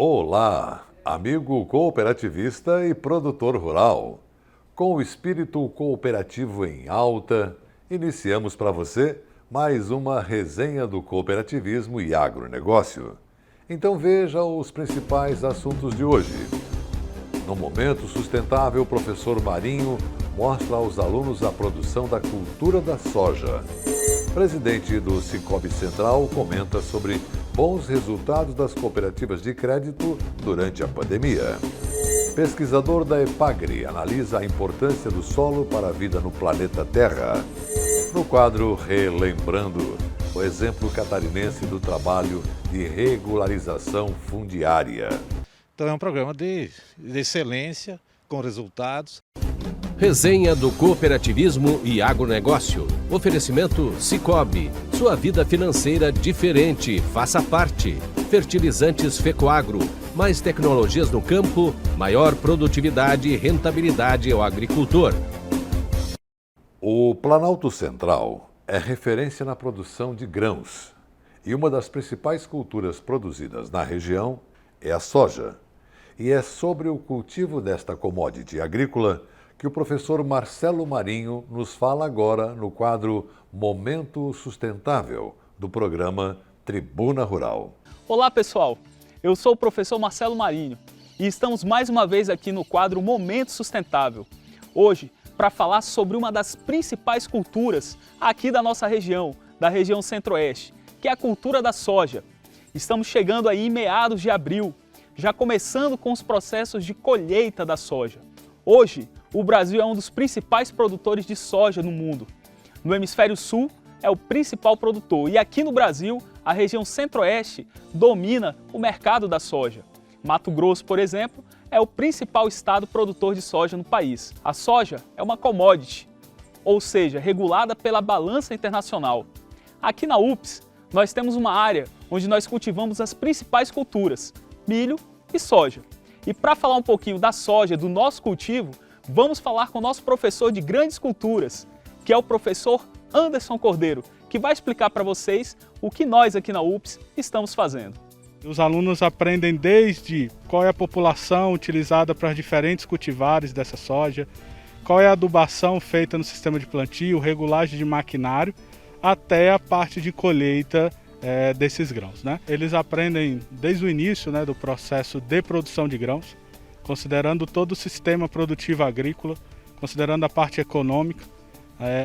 Olá, amigo cooperativista e produtor rural. Com o espírito cooperativo em alta, iniciamos para você mais uma resenha do cooperativismo e agronegócio. Então veja os principais assuntos de hoje. No Momento Sustentável, o professor Marinho mostra aos alunos a produção da cultura da soja. O presidente do Sicoob Central comenta sobre bons resultados das cooperativas de crédito durante a pandemia. Pesquisador da EPAGRE analisa a importância do solo para a vida no planeta Terra. No quadro Relembrando, o exemplo catarinense do trabalho de regularização fundiária. Então é um programa de excelência, com resultados. Resenha do cooperativismo e agronegócio. Oferecimento Sicoob. Sua vida financeira diferente. Faça parte. Fertilizantes Fecoagro. Mais tecnologias no campo, maior produtividade e rentabilidade ao agricultor. O Planalto Central é referência na produção de grãos. E uma das principais culturas produzidas na região é a soja. E é sobre o cultivo desta commodity agrícola que o professor Marcelo Marinho nos fala agora no quadro Momento Sustentável, do programa Tribuna Rural. Olá pessoal, eu sou o professor Marcelo Marinho e estamos mais uma vez aqui no quadro Momento Sustentável. Hoje, para falar sobre uma das principais culturas aqui da nossa região, da região Centro-Oeste, que é a cultura da soja. Estamos chegando aí em meados de abril, já começando com os processos de colheita da soja. Hoje, o Brasil é um dos principais produtores de soja no mundo. No hemisfério sul, é o principal produtor e aqui no Brasil, a região Centro-Oeste domina o mercado da soja. Mato Grosso, por exemplo, é o principal estado produtor de soja no país. A soja é uma commodity, ou seja, regulada pela balança internacional. Aqui na UPS, nós temos uma área onde nós cultivamos as principais culturas, milho e soja. E para falar um pouquinho da soja, do nosso cultivo, vamos falar com o nosso professor de grandes culturas, que é o professor Anderson Cordeiro, que vai explicar para vocês o que nós aqui na UPS estamos fazendo. Os alunos aprendem desde qual é a população utilizada para os diferentes cultivares dessa soja, qual é a adubação feita no sistema de plantio, regulagem de maquinário, até a parte de colheita desses grãos, né? Eles aprendem desde o início, do processo de produção de grãos, considerando todo o sistema produtivo agrícola, considerando a parte econômica,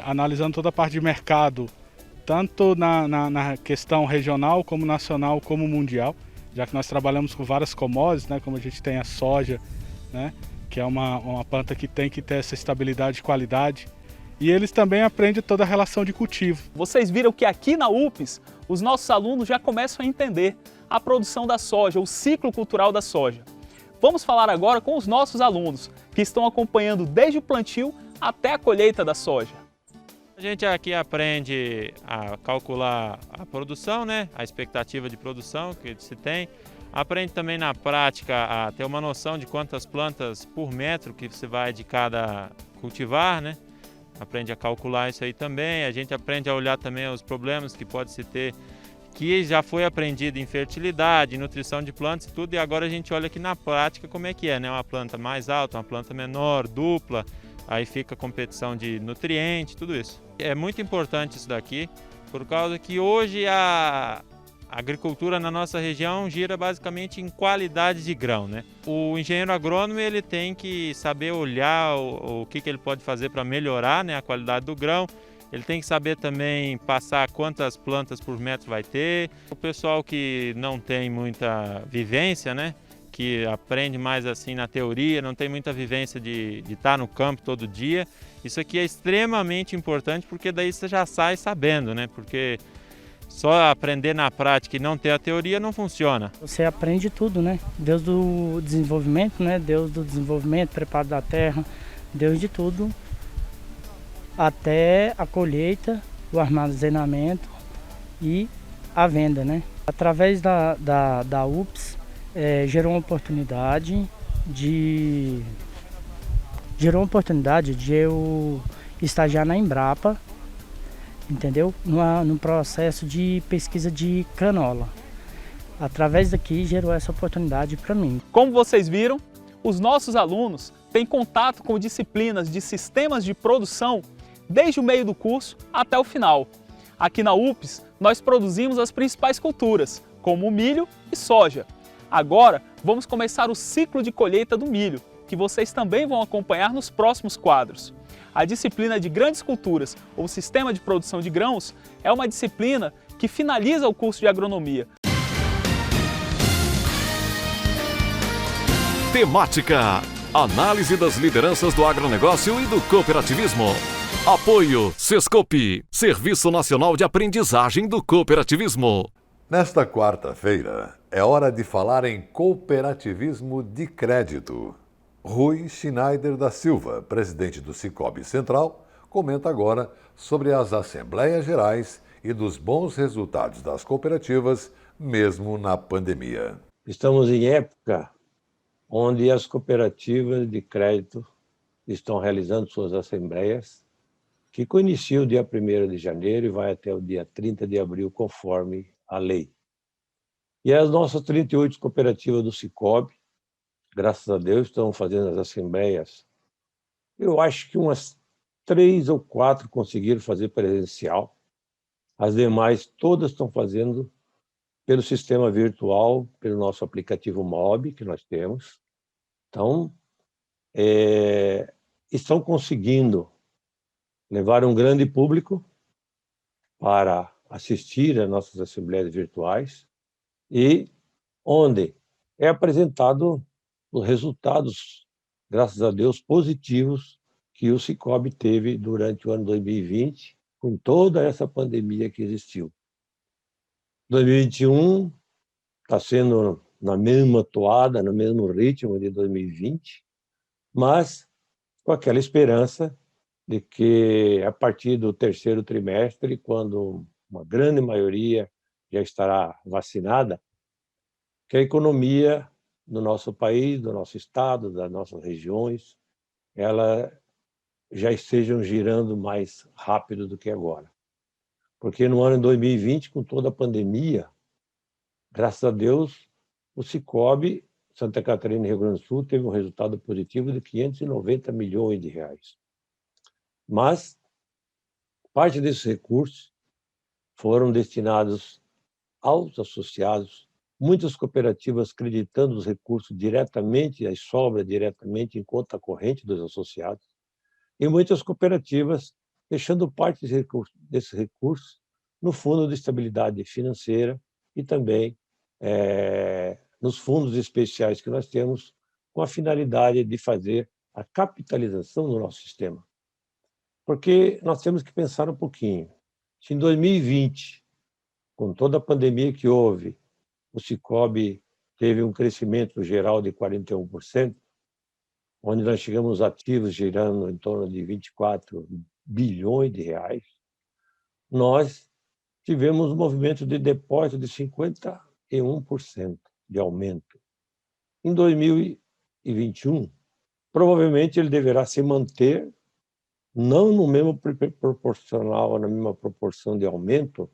analisando toda a parte de mercado, tanto na questão regional, como nacional, como mundial, já que nós trabalhamos com várias commodities, como a gente tem a soja, que é uma planta que tem que ter essa estabilidade e qualidade. E eles também aprendem toda a relação de cultivo. Vocês viram que aqui na UPS, os nossos alunos já começam a entender a produção da soja, o ciclo cultural da soja. Vamos falar agora com os nossos alunos, que estão acompanhando desde o plantio até a colheita da soja. A gente aqui aprende a calcular a produção, a expectativa de produção que se tem. Aprende também na prática a ter uma noção de quantas plantas por metro que se vai de cada cultivar, Aprende a calcular isso aí também. A gente aprende a olhar também os problemas que pode se ter, que já foi aprendido em fertilidade, nutrição de plantas e tudo, e agora a gente olha aqui na prática como é que é, Uma planta mais alta, uma planta menor, dupla, aí fica a competição de nutriente, tudo isso. É muito importante isso daqui, por causa que hoje a agricultura na nossa região gira basicamente em qualidade de grão, O engenheiro agrônomo ele tem que saber olhar o que ele pode fazer para melhorar, a qualidade do grão. Ele tem que saber também passar quantas plantas por metro vai ter. O pessoal que não tem muita vivência, que aprende mais assim na teoria, não tem muita vivência de estar no campo todo dia. Isso aqui é extremamente importante porque daí você já sai sabendo, Porque só aprender na prática e não ter a teoria não funciona. Você aprende tudo, Deus do desenvolvimento, Deus do desenvolvimento, preparo da terra, Deus de tudo, até a colheita, o armazenamento e a venda, Através da UPS, gerou uma oportunidade de eu estagiar na Embrapa, entendeu? No processo de pesquisa de canola. através daqui gerou essa oportunidade para mim. Como vocês viram, os nossos alunos têm contato com disciplinas de sistemas de produção desde o meio do curso até o final. Aqui na UFPS, nós produzimos as principais culturas, como o milho e soja. Agora, vamos começar o ciclo de colheita do milho, que vocês também vão acompanhar nos próximos quadros. A disciplina de grandes culturas, ou sistema de produção de grãos, é uma disciplina que finaliza o curso de agronomia. Temática: análise das lideranças do agronegócio e do cooperativismo. Apoio Sescope, Serviço Nacional de Aprendizagem do Cooperativismo. Nesta quarta-feira, é hora de falar em cooperativismo de crédito. Rui Schneider da Silva, presidente do Sicoob Central, comenta agora sobre as Assembleias Gerais e dos bons resultados das cooperativas, mesmo na pandemia. Estamos em época onde as cooperativas de crédito estão realizando suas assembleias, que inicia o dia 1º de janeiro e vai até o dia 30 de abril, conforme a lei. E as nossas 38 cooperativas do Sicoob, graças a Deus, estão fazendo as assembleias. Eu acho que umas 3 ou 4 conseguiram fazer presencial. As demais, todas estão fazendo pelo sistema virtual, pelo nosso aplicativo MOB que nós temos. Então, estão conseguindo levar um grande público para assistir às nossas assembleias virtuais e onde é apresentado os resultados, graças a Deus, positivos que o Sicoob teve durante o ano 2020, com toda essa pandemia que existiu. 2021 está sendo na mesma toada, no mesmo ritmo de 2020, mas com aquela esperança de que, a partir do 3º trimestre, quando uma grande maioria já estará vacinada, que a economia do nosso país, do nosso estado, das nossas regiões, ela já estejam girando mais rápido do que agora. Porque no ano de 2020, com toda a pandemia, graças a Deus, o Sicoob, Santa Catarina e Rio Grande do Sul, teve um resultado positivo de 590 milhões de reais. Mas parte desses recursos foram destinados aos associados, muitas cooperativas acreditando os recursos diretamente, as sobras diretamente em conta corrente dos associados, e muitas cooperativas deixando parte desses recursos no Fundo de Estabilidade Financeira e também nos fundos especiais que nós temos, com a finalidade de fazer a capitalização do nosso sistema. Porque nós temos que pensar um pouquinho. Se em 2020, com toda a pandemia que houve, o Sicoob teve um crescimento geral de 41%, onde nós chegamos ativos girando em torno de 24 bilhões de reais, nós tivemos um movimento de depósito de 51% de aumento. Em 2021, provavelmente ele deverá se manter não no mesmo proporcional, na mesma proporção de aumento,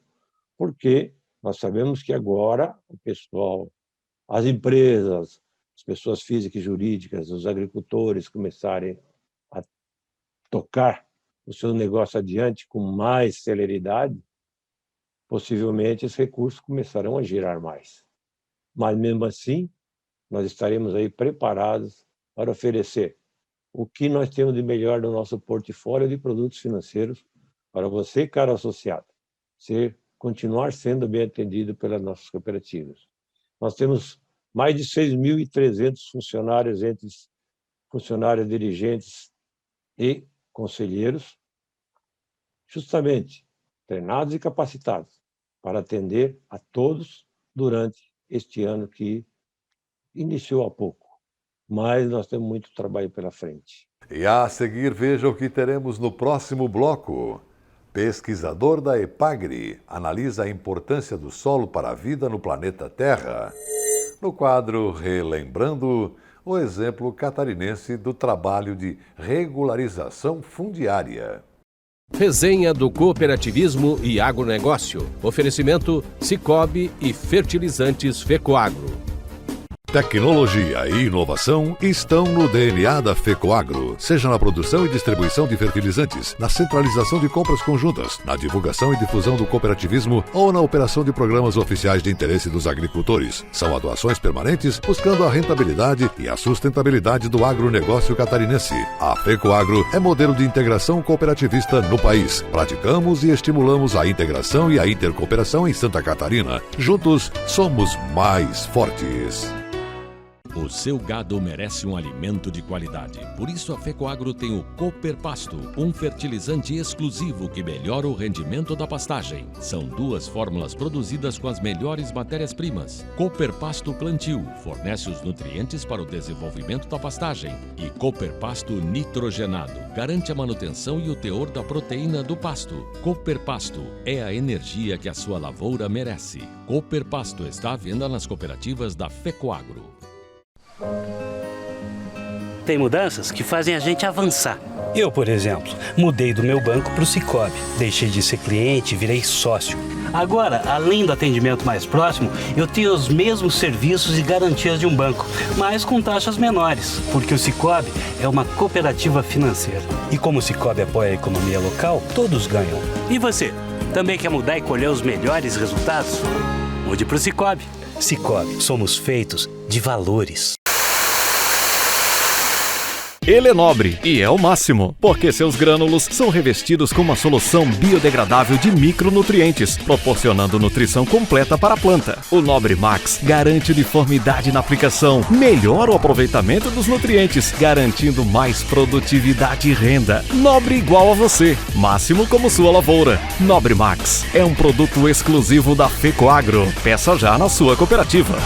porque nós sabemos que agora o pessoal, as empresas, as pessoas físicas e jurídicas, os agricultores começarem a tocar o seu negócio adiante com mais celeridade, possivelmente esses recursos começarão a girar mais. Mas mesmo assim, nós estaremos aí preparados para oferecer o que nós temos de melhor no nosso portfólio de produtos financeiros para você, caro associado, continuar sendo bem atendido pelas nossas cooperativas. Nós temos mais de 6.300 funcionários, entre funcionários, dirigentes e conselheiros, justamente treinados e capacitados para atender a todos durante este ano que iniciou há pouco. Mas nós temos muito trabalho pela frente. E a seguir, veja o que teremos no próximo bloco. Pesquisador da EPAGRE analisa a importância do solo para a vida no planeta Terra. No quadro Relembrando, o exemplo catarinense do trabalho de regularização fundiária. Resenha do Cooperativismo e Agronegócio. Oferecimento Sicoob e Fertilizantes Fecoagro. Tecnologia e inovação estão no DNA da Fecoagro, seja na produção e distribuição de fertilizantes, na centralização de compras conjuntas, na divulgação e difusão do cooperativismo ou na operação de programas oficiais de interesse dos agricultores. São atuações permanentes buscando a rentabilidade e a sustentabilidade do agronegócio catarinense. A Fecoagro é modelo de integração cooperativista no país. Praticamos e estimulamos a integração e a intercooperação em Santa Catarina. Juntos, somos mais fortes. O seu gado merece um alimento de qualidade. Por isso a Fecoagro tem o Cooper Pasto, um fertilizante exclusivo que melhora o rendimento da pastagem. São 2 fórmulas produzidas com as melhores matérias-primas. Cooper Pasto Plantio fornece os nutrientes para o desenvolvimento da pastagem. E Cooper Pasto Nitrogenado garante a manutenção e o teor da proteína do pasto. Cooper Pasto é a energia que a sua lavoura merece. Cooper Pasto está à venda nas cooperativas da Fecoagro. Tem mudanças que fazem a gente avançar. Eu, por exemplo, mudei do meu banco para o Sicoob. Deixei de ser cliente e virei sócio. Agora, além do atendimento mais próximo, eu tenho os mesmos serviços e garantias de um banco, mas com taxas menores, porque o Sicoob é uma cooperativa financeira. E como o Sicoob apoia a economia local, todos ganham. E você, também quer mudar e colher os melhores resultados? Mude para o Sicoob. Sicoob, somos feitos de valores. Ele é nobre e é o máximo, porque seus grânulos são revestidos com uma solução biodegradável de micronutrientes, proporcionando nutrição completa para a planta. O Nobre Max garante uniformidade na aplicação, melhora o aproveitamento dos nutrientes, garantindo mais produtividade e renda. Nobre igual a você, máximo como sua lavoura. Nobre Max é um produto exclusivo da Fecoagro. Peça já na sua cooperativa.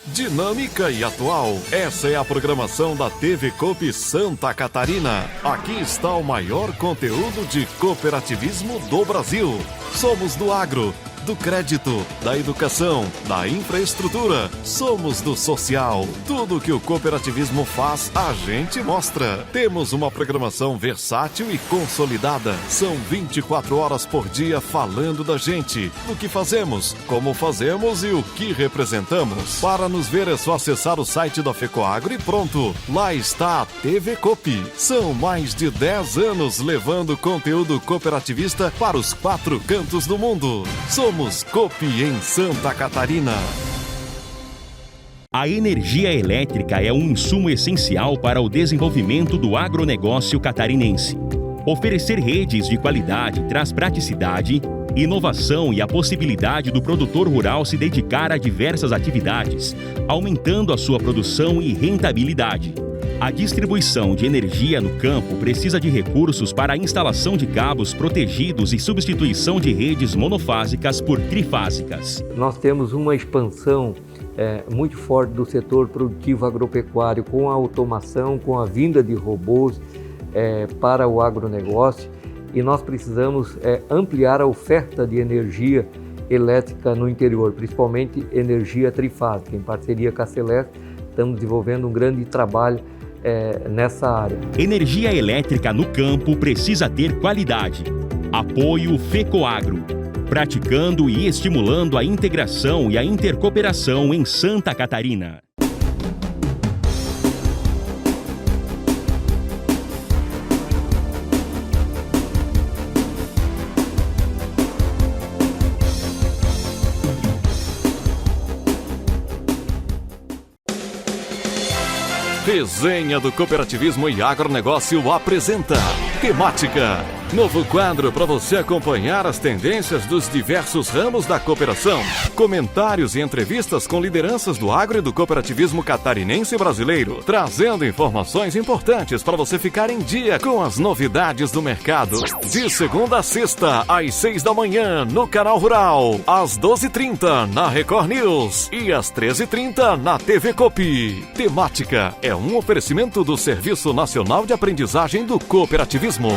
Dinâmica e atual. Essa é a programação da TV Coop Santa Catarina. Aqui está o maior conteúdo de cooperativismo do Brasil. Somos do agro, do crédito, da educação, da infraestrutura. Somos do social. Tudo que o cooperativismo faz, a gente mostra. Temos uma programação versátil e consolidada. São 24 horas por dia falando da gente, do que fazemos, como fazemos e o que representamos. Para nos ver é só acessar o site da Fecoagro e pronto. Lá está a TV Coop. São mais de 10 anos levando conteúdo cooperativista para os 4 cantos do mundo. Somos Coop em Santa Catarina. A energia elétrica é um insumo essencial para o desenvolvimento do agronegócio catarinense. Oferecer redes de qualidade traz praticidade, inovação e a possibilidade do produtor rural se dedicar a diversas atividades, aumentando a sua produção e rentabilidade. A distribuição de energia no campo precisa de recursos para a instalação de cabos protegidos e substituição de redes monofásicas por trifásicas. Nós temos uma expansão muito forte do setor produtivo agropecuário com a automação, com a vinda de robôs para o agronegócio, e nós precisamos ampliar a oferta de energia elétrica no interior, principalmente energia trifásica. Em parceria com a Celeste, estamos desenvolvendo um grande trabalho nessa área. Energia elétrica no campo precisa ter qualidade. Apoio Fecoagro, praticando e estimulando a integração e a intercooperação em Santa Catarina. Resenha do Cooperativismo e Agronegócio apresenta Temática. Novo quadro para você acompanhar as tendências dos diversos ramos da cooperação. Comentários e entrevistas com lideranças do agro e do cooperativismo catarinense e brasileiro, trazendo informações importantes para você ficar em dia com as novidades do mercado. De segunda a sexta, às 6 da manhã, no Canal Rural, às 12h30 na Record News e às 13h30 na TV Coop. Temática é um oferecimento do Serviço Nacional de Aprendizagem do Cooperativismo.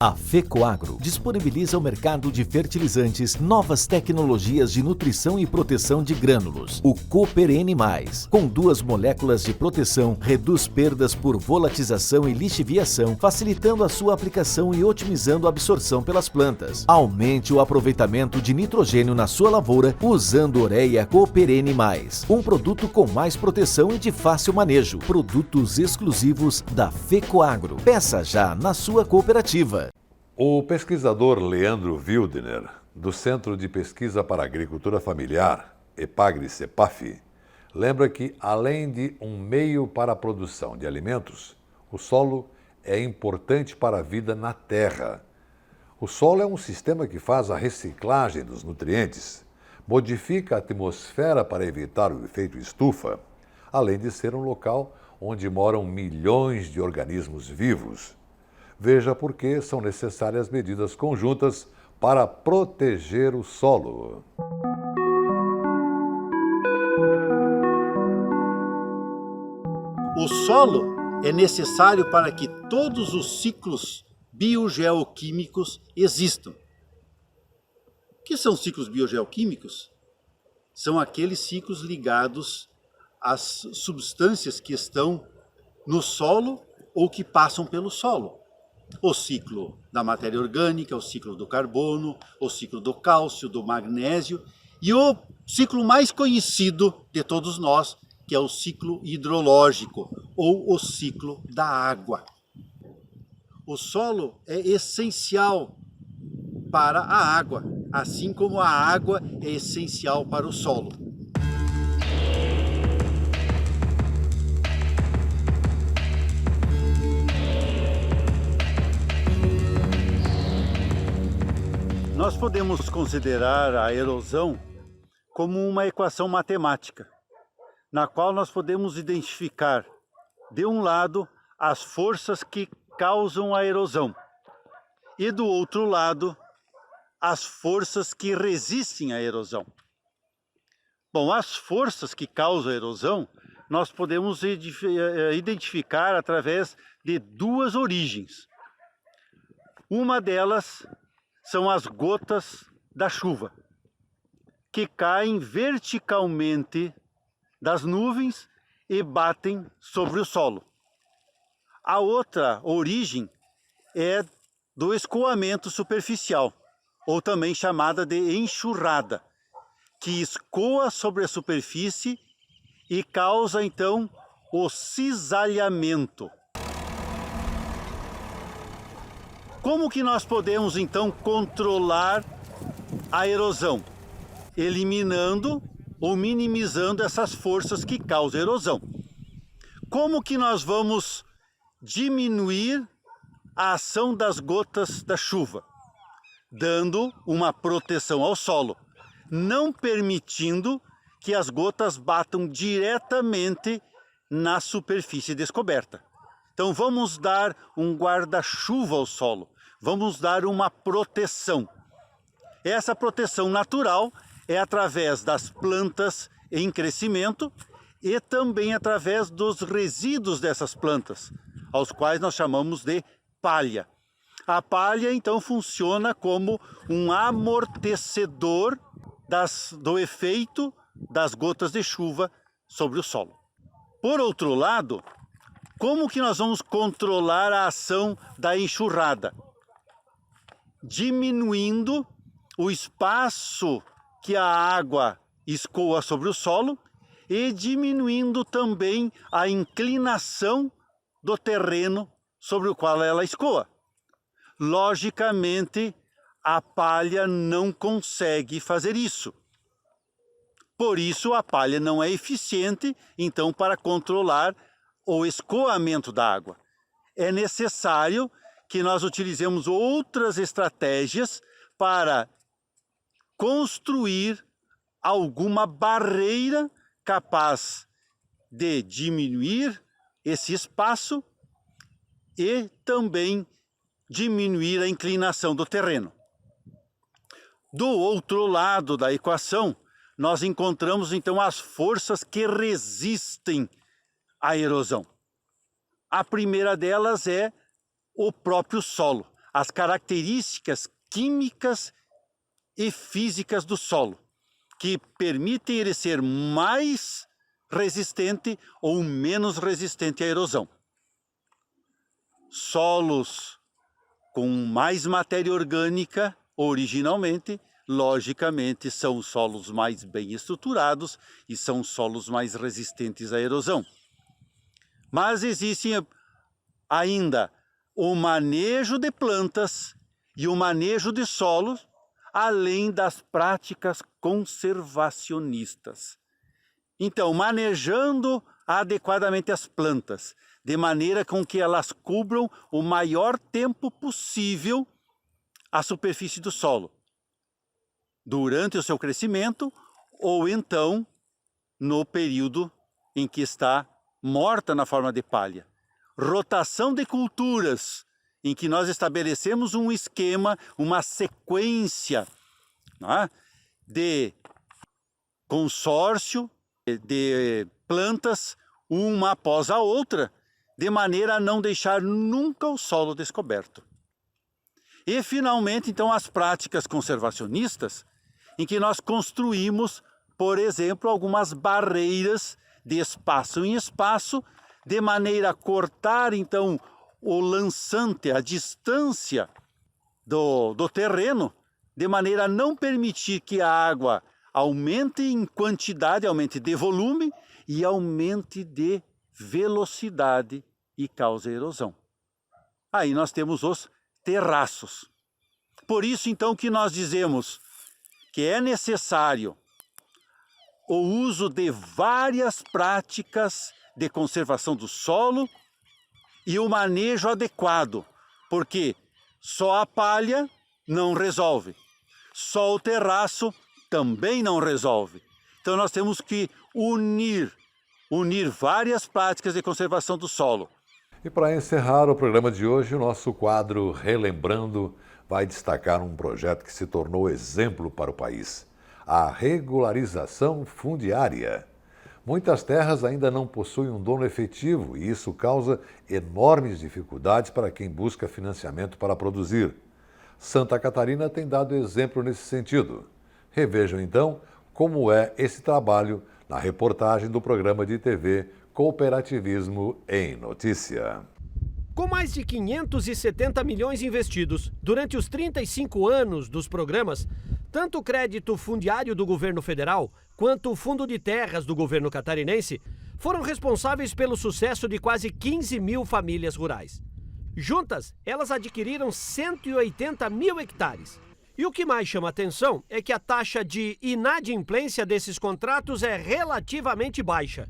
A FECOAGRO disponibiliza ao mercado de fertilizantes novas tecnologias de nutrição e proteção de grânulos. O Cooper N+, com 2 moléculas de proteção, reduz perdas por volatização e lixiviação, facilitando a sua aplicação e otimizando a absorção pelas plantas. Aumente o aproveitamento de nitrogênio na sua lavoura usando Ureia Cooper N+, um produto com mais proteção e de fácil manejo. Produtos exclusivos da FECOAGRO. Peça já na sua cooperativa. O pesquisador Leandro Wildner, do Centro de Pesquisa para a Agricultura Familiar, EPAGRE-CEPAF, lembra que, além de um meio para a produção de alimentos, o solo é importante para a vida na terra. O solo é um sistema que faz a reciclagem dos nutrientes, modifica a atmosfera para evitar o efeito estufa, além de ser um local onde moram milhões de organismos vivos. Veja por que são necessárias medidas conjuntas para proteger o solo. O solo é necessário para que todos os ciclos biogeoquímicos existam. O que são ciclos biogeoquímicos? São aqueles ciclos ligados às substâncias que estão no solo ou que passam pelo solo. O ciclo da matéria orgânica, o ciclo do carbono, o ciclo do cálcio, do magnésio e o ciclo mais conhecido de todos nós, que é o ciclo hidrológico ou o ciclo da água. O solo é essencial para a água, assim como a água é essencial para o solo. Nós podemos considerar a erosão como uma equação matemática, na qual nós podemos identificar, de um lado, as forças que causam a erosão e, do outro lado, as forças que resistem à erosão. Bom, as forças que causam a erosão, nós podemos identificar através de 2 origens. Uma delas são as gotas da chuva, que caem verticalmente das nuvens e batem sobre o solo. A outra origem é do escoamento superficial, ou também chamada de enxurrada, que escoa sobre a superfície e causa então o cisalhamento. Como que nós podemos então controlar a erosão? Eliminando ou minimizando essas forças que causam erosão. Como que nós vamos diminuir a ação das gotas da chuva? Dando uma proteção ao solo, não permitindo que as gotas batam diretamente na superfície descoberta. Então vamos dar um guarda-chuva ao solo, vamos dar uma proteção. Essa proteção natural é através das plantas em crescimento e também através dos resíduos dessas plantas, aos quais nós chamamos de palha. A palha, então, funciona como um amortecedor do efeito das gotas de chuva sobre o solo. Por outro lado, como que nós vamos controlar a ação da enxurrada? Diminuindo o espaço que a água escoa sobre o solo e diminuindo também a inclinação do terreno sobre o qual ela escoa. Logicamente, a palha não consegue fazer isso. Por isso, a palha não é eficiente, então, para controlar o escoamento da água. É necessário que nós utilizemos outras estratégias para construir alguma barreira capaz de diminuir esse espaço e também diminuir a inclinação do terreno. Do outro lado da equação, nós encontramos então as forças que resistem à erosão. A primeira delas é o próprio solo, as características químicas e físicas do solo, que permitem ele ser mais resistente ou menos resistente à erosão. Solos com mais matéria orgânica, originalmente, logicamente, são solos mais bem estruturados e são solos mais resistentes à erosão. Mas existe ainda o manejo de plantas e o manejo de solos, além das práticas conservacionistas. Então, manejando adequadamente as plantas, de maneira com que elas cubram o maior tempo possível a superfície do solo, durante o seu crescimento ou então no período em que está morta na forma de palha. Rotação de culturas, em que nós estabelecemos um esquema, uma sequência, né, de consórcio de plantas, uma após a outra, de maneira a não deixar nunca o solo descoberto. E, finalmente, então, as práticas conservacionistas, em que nós construímos, por exemplo, algumas barreiras de espaço em espaço, de maneira a cortar, então, o lançante, a distância do terreno, de maneira a não permitir que a água aumente em quantidade, aumente de volume e aumente de velocidade e cause erosão. Aí nós temos os terraços. Por isso, então, que nós dizemos que é necessário o uso de várias práticas de conservação do solo e o manejo adequado, porque só a palha não resolve, só o terraço também não resolve. Então nós temos que unir várias práticas de conservação do solo. E para encerrar o programa de hoje, o nosso quadro Relembrando vai destacar um projeto que se tornou exemplo para o país: a regularização fundiária. Muitas terras ainda não possuem um dono efetivo e isso causa enormes dificuldades para quem busca financiamento para produzir. Santa Catarina tem dado exemplo nesse sentido. Revejam então como é esse trabalho na reportagem do programa de TV Cooperativismo em Notícia. Com mais de 570 milhões investidos durante os 35 anos dos programas, tanto o crédito fundiário do governo federal quanto o fundo de terras do governo catarinense foram responsáveis pelo sucesso de quase 15 mil famílias rurais. Juntas, elas adquiriram 180 mil hectares. E o que mais chama atenção é que a taxa de inadimplência desses contratos é relativamente baixa.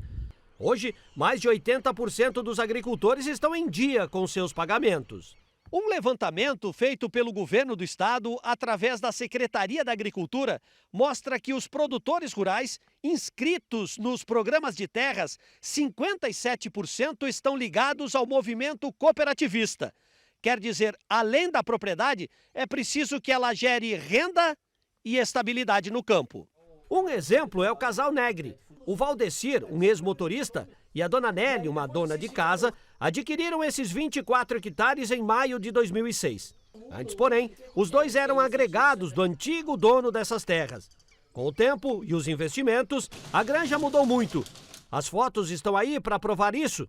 Hoje, mais de 80% dos agricultores estão em dia com seus pagamentos. Um levantamento feito pelo governo do estado, através da Secretaria da Agricultura, mostra que os produtores rurais inscritos nos programas de terras, 57% estão ligados ao movimento cooperativista. Quer dizer, além da propriedade, é preciso que ela gere renda e estabilidade no campo. Um exemplo é o casal Negri. O Valdecir, um ex-motorista, e a dona Nelly, uma dona de casa, adquiriram esses 24 hectares em maio de 2006. Antes, porém, os dois eram agregados do antigo dono dessas terras. Com o tempo e os investimentos, a granja mudou muito. As fotos estão aí para provar isso.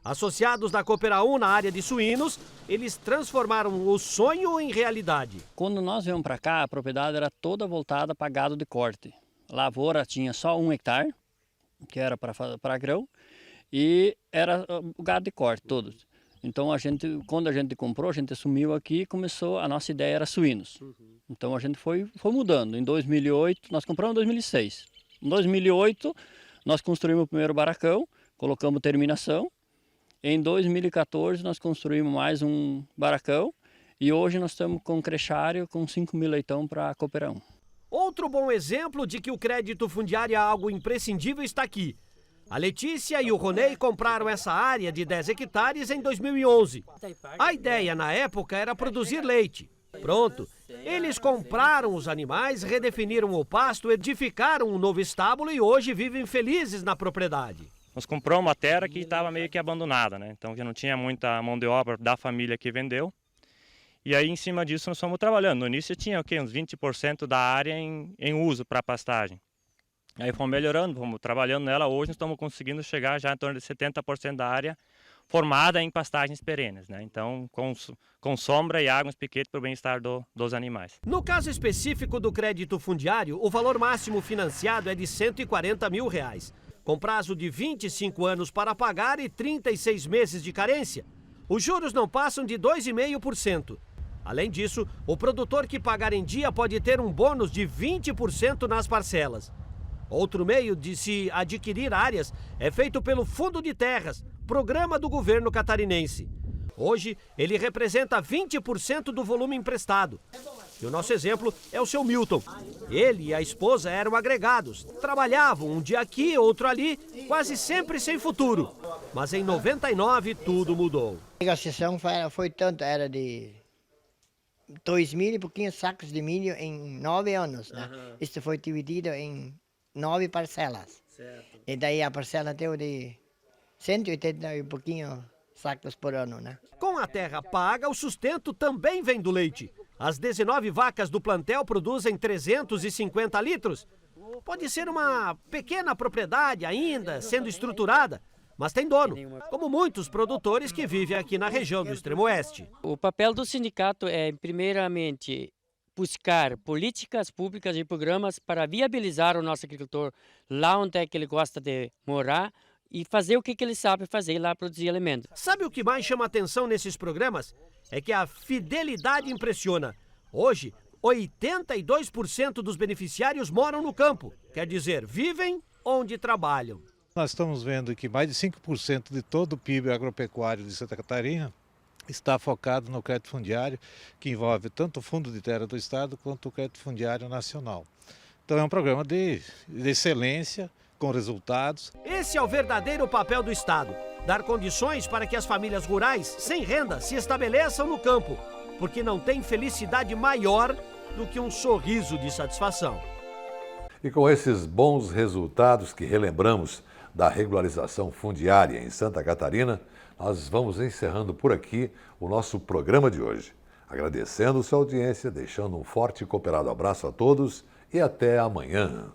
Associados da Cooperaún na área de suínos, eles transformaram o sonho em realidade. Quando nós viemos para cá, a propriedade era toda voltada para gado de corte. A lavoura tinha só 1 hectare, que era para grão, e era o gado de corte, todos. Então, quando a gente comprou, a gente assumiu aqui e começou, a nossa ideia era suínos. Então, a gente foi mudando. Em 2008, nós compramos em 2006. Em 2008, nós construímos o primeiro barracão, colocamos terminação. Em 2014, nós construímos mais um barracão e hoje nós estamos com um crechário com 5 mil leitão para a Cooperaún. Outro bom exemplo de que o crédito fundiário é algo imprescindível está aqui. A Letícia e o Ronei compraram essa área de 10 hectares em 2011. A ideia na época era produzir leite. Pronto, eles compraram os animais, redefiniram o pasto, edificaram um novo estábulo e hoje vivem felizes na propriedade. Nós compramos uma terra que estava meio que abandonada, né? Então que não tinha muita mão de obra da família que vendeu. E aí, em cima disso, nós fomos trabalhando. No início tinha o quê? Uns 20% da área em uso para pastagem. Aí fomos melhorando, fomos trabalhando nela. Hoje nós estamos conseguindo chegar já em torno de 70% da área formada em pastagens perenes, né? Então, com sombra e águas piquete para o bem-estar dos animais. No caso específico do crédito fundiário, o valor máximo financiado é de R$ 140 mil, com prazo de 25 anos para pagar e 36 meses de carência. Os juros não passam de 2,5%. Além disso, o produtor que pagar em dia pode ter um bônus de 20% nas parcelas. Outro meio de se adquirir áreas é feito pelo Fundo de Terras, programa do governo catarinense. Hoje, ele representa 20% do volume emprestado. E o nosso exemplo é o seu Milton. Ele e a esposa eram agregados, trabalhavam um dia aqui, outro ali, quase sempre sem futuro. Mas em 99 tudo mudou. A negociação foi tanto, era de 2.000 e pouquinhos sacos de milho em 9 anos. Né? Isso foi dividido em 9 parcelas. Certo. E daí a parcela deu de 180 e pouquinho sacos por ano, né? Com a terra paga, o sustento também vem do leite. As 19 vacas do plantel produzem 350 litros. Pode ser uma pequena propriedade ainda, sendo estruturada, mas tem dono, como muitos produtores que vivem aqui na região do Extremo-Oeste. O papel do sindicato é, primeiramente, buscar políticas públicas e programas para viabilizar o nosso agricultor lá onde é que ele gosta de morar e fazer o que ele sabe fazer lá, produzir alimentos. Sabe o que mais chama atenção nesses programas? É que a fidelidade impressiona. Hoje, 82% dos beneficiários moram no campo, quer dizer, vivem onde trabalham. Nós estamos vendo que mais de 5% de todo o PIB agropecuário de Santa Catarina está focado no crédito fundiário, que envolve tanto o Fundo de Terra do Estado quanto o crédito fundiário nacional. Então é um programa de excelência, com resultados. Esse é o verdadeiro papel do Estado, dar condições para que as famílias rurais sem renda se estabeleçam no campo, porque não tem felicidade maior do que um sorriso de satisfação. E com esses bons resultados que relembramos da regularização fundiária em Santa Catarina, nós vamos encerrando por aqui o nosso programa de hoje. Agradecendo sua audiência, deixando um forte e cooperado abraço a todos e até amanhã.